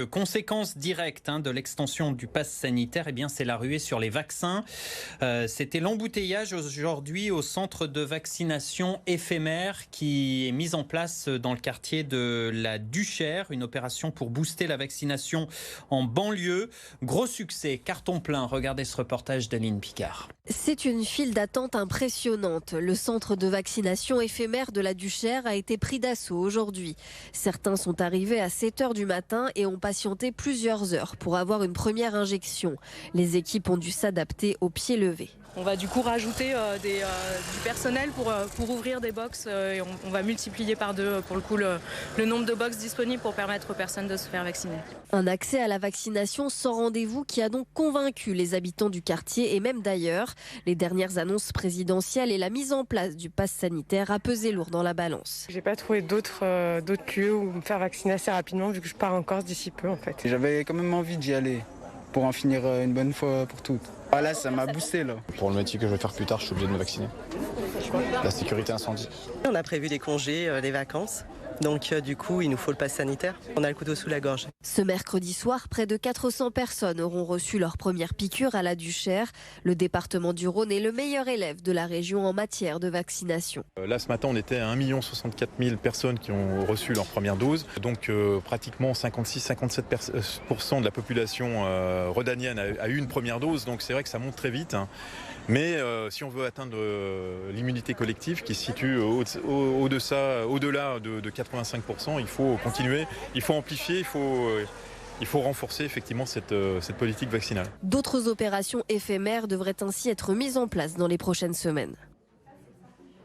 Conséquence directe de l'extension du pass sanitaire, c'est la ruée sur les vaccins. C'était l'embouteillage aujourd'hui au centre de vaccination éphémère qui est mis en place dans le quartier de la Duchère, une opération pour booster la vaccination en banlieue. Gros succès, carton plein. Regardez ce reportage d'Aline Picard. C'est une file d'attente impressionnante. Le centre de vaccination éphémère de la Duchère a été pris d'assaut aujourd'hui. Certains sont arrivés à 7h du matin et ont patienté plusieurs heures pour avoir une première injection. Les équipes ont dû s'adapter au pied levé. On va du coup rajouter du personnel pour ouvrir des box et on va multiplier par deux pour le coup le nombre de box disponibles pour permettre aux personnes de se faire vacciner. Un accès à la vaccination sans rendez-vous qui a donc convaincu les habitants du quartier et même d'ailleurs. Les dernières annonces présidentielles et la mise en place du pass sanitaire a pesé lourd dans la balance. J'ai pas trouvé d'autres lieux où me faire vacciner assez rapidement vu que je pars en Corse d'ici peu en fait. J'avais quand même envie d'y aller pour en finir une bonne fois pour toutes. Ah là, ça m'a boosté là. Pour le métier que je vais faire plus tard, je suis obligé de me vacciner. La sécurité incendie. On a prévu des congés, des vacances. Donc du coup, il nous faut le pass sanitaire. On a le couteau sous la gorge. Ce mercredi soir, près de 400 personnes auront reçu leur première piqûre à la Duchère. Le département du Rhône est le meilleur élève de la région en matière de vaccination. Là, ce matin, on était à 1 064 000 personnes qui ont reçu leur première dose. Donc pratiquement 56-57% de la population rhodanienne a eu une première dose. Donc c'est vrai que ça monte très vite. Mais si on veut atteindre l'immunité collective qui se situe au-delà de 85%, il faut continuer, il faut amplifier, il faut renforcer effectivement cette politique vaccinale. D'autres opérations éphémères devraient ainsi être mises en place dans les prochaines semaines.